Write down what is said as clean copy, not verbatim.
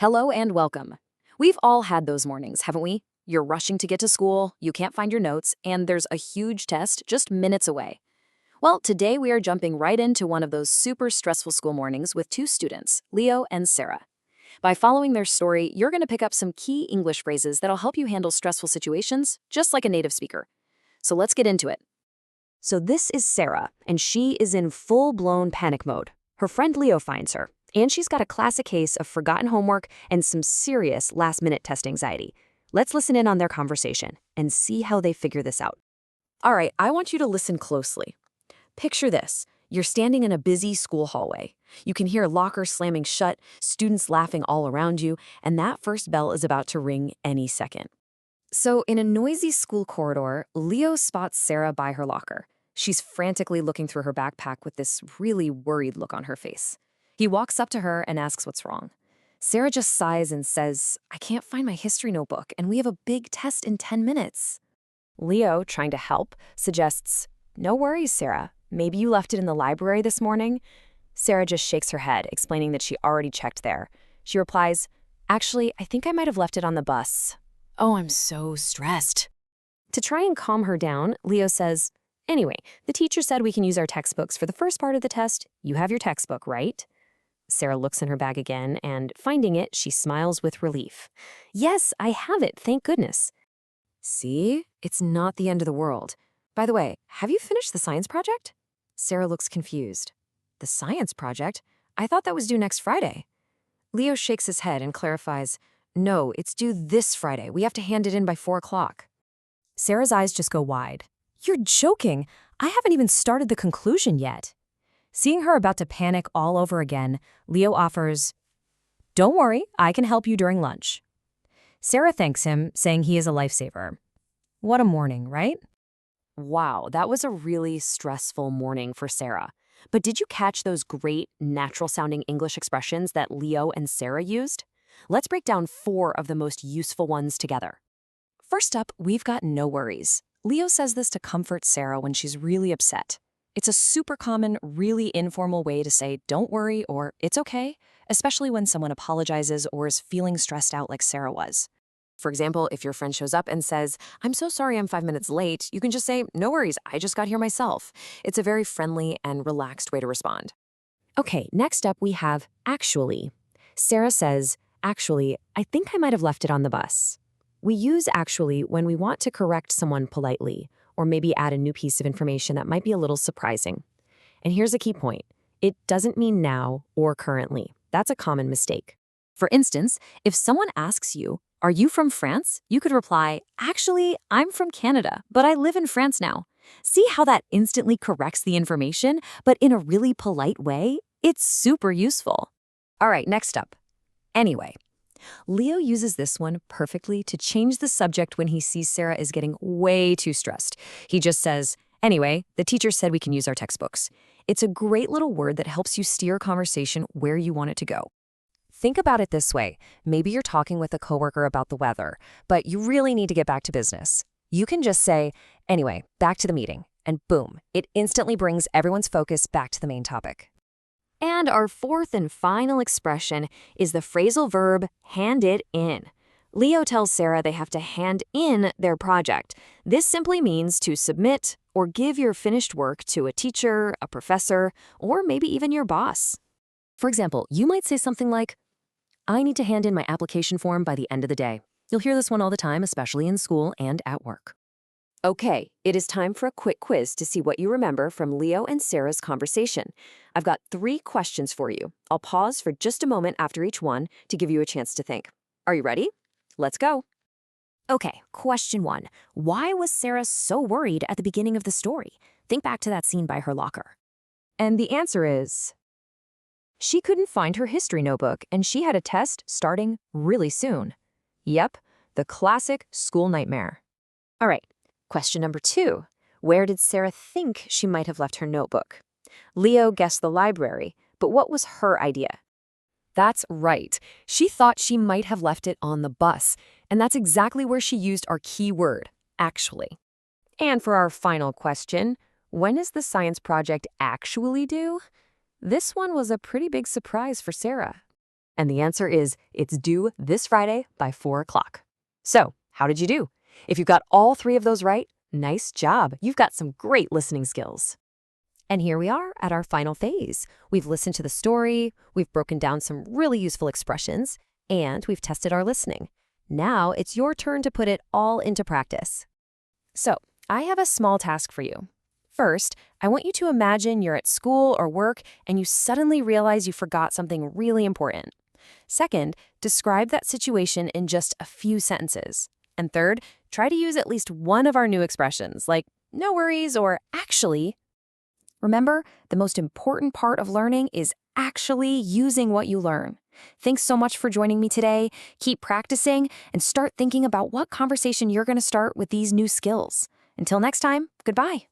Hello and welcome. We've all had those mornings, haven't we? You're rushing to get to school, you can't find your notes, and there's a huge test just minutes away. Well, today we are jumping right into one of those super stressful school mornings with two students, Leo and Sarah. By following their story, you're going to pick up some key English phrases that'll help you handle stressful situations just like a native speaker. So let's get into it. So this is Sarah, and she is in full-blown panic mode. Her friend Leo finds her, and she's got a classic case of forgotten homework and some serious last-minute test anxiety. Let's listen in on their conversation and see how they figure this out. All right, I want you to listen closely. Picture this. You're standing in a busy school hallway. You can hear lockers slamming shut, students laughing all around you, and that first bell is about to ring any second. So in a noisy school corridor, Leo spots Sarah by her locker. She's frantically looking through her backpack with this really worried look on her face. He walks up to her and asks what's wrong. Sarah just sighs and says, "I can't find my history notebook, and we have a big test in 10 minutes. Leo, trying to help, suggests, "No worries, Sarah. Maybe you left it in the library this morning." Sarah just shakes her head, explaining that she already checked there. She replies, "Actually, I think I might have left it on the bus." "Oh, I'm so stressed." To try and calm her down, Leo says, "Anyway, the teacher said we can use our textbooks for the first part of the test. You have your textbook, right?" Sarah looks in her bag again, and finding it, she smiles with relief. "Yes, I have it, thank goodness." "See? It's not the end of the world. By the way, have you finished the science project?" Sarah looks confused. "The science project? I thought that was due next Friday." Leo shakes his head and clarifies, "No, it's due this Friday. We have to hand it in by 4 o'clock. Sarah's eyes just go wide. "You're joking. I haven't even started the conclusion yet." Seeing her about to panic all over again, Leo offers, "Don't worry, I can help you during lunch." Sarah thanks him, saying he is a lifesaver. What a morning, right? Wow, that was a really stressful morning for Sarah. But did you catch those great, natural-sounding English expressions that Leo and Sarah used? Let's break down 4 of the most useful ones together. First up, we've got "no worries." Leo says this to comfort Sarah when she's really upset. It's a super common, really informal way to say "don't worry" or "it's okay," especially when someone apologizes or is feeling stressed out like Sarah was. For example, if your friend shows up and says, "I'm so sorry I'm 5 minutes late," you can just say, "No worries, I just got here myself." It's a very friendly and relaxed way to respond. Okay, next up we have "actually." Sarah says, "Actually, I think I might have left it on the bus." We use "actually" when we want to correct someone politely, or maybe add a new piece of information that might be a little surprising. And here's a key point. It doesn't mean now or currently. That's a common mistake. For instance, if someone asks you, "Are you from France?" you could reply, "Actually, I'm from Canada, but I live in France now." See how that instantly corrects the information, but in a really polite way? It's super useful. All right, next up. Anyway. Leo uses this one perfectly to change the subject when he sees Sarah is getting way too stressed. He just says, "Anyway, the teacher said we can use our textbooks." It's a great little word that helps you steer conversation where you want it to go. Think about it this way. Maybe you're talking with a coworker about the weather, but you really need to get back to business. You can just say, "Anyway, back to the meeting," and boom, it instantly brings everyone's focus back to the main topic. And our fourth and final expression is the phrasal verb "hand it in." Leo tells Sarah they have to hand in their project. This simply means to submit or give your finished work to a teacher, a professor, or maybe even your boss. For example, you might say something like, "I need to hand in my application form by the end of the day." You'll hear this one all the time, especially in school and at work. Okay, it is time for a quick quiz to see what you remember from Leo and Sarah's conversation. I've got 3 questions for you. I'll pause for just a moment after each one to give you a chance to think. Are you ready? Let's go. Okay, question 1. Why was Sarah so worried at the beginning of the story? Think back to that scene by her locker. And the answer is, she couldn't find her history notebook and she had a test starting really soon. Yep, the classic school nightmare. All right. Question number 2. Where did Sarah think she might have left her notebook? Leo guessed the library, but what was her idea? That's right. She thought she might have left it on the bus, and that's exactly where she used our key word, "actually." And for our final question, when is the science project actually due? This one was a pretty big surprise for Sarah. And the answer is it's due this Friday by 4 o'clock. So, how did you do? If you got all 3 of those right, nice job. You've got some great listening skills. And here we are at our final phase. We've listened to the story, we've broken down some really useful expressions, and we've tested our listening. Now it's your turn to put it all into practice. So, I have a small task for you. First, I want you to imagine you're at school or work and you suddenly realize you forgot something really important. Second, describe that situation in just a few sentences. And third, try to use at least one of our new expressions, like no worries or actually. Remember, the most important part of learning is actually using what you learn. Thanks so much for joining me today. Keep practicing and start thinking about what conversation you're going to start with these new skills. Until next time, goodbye.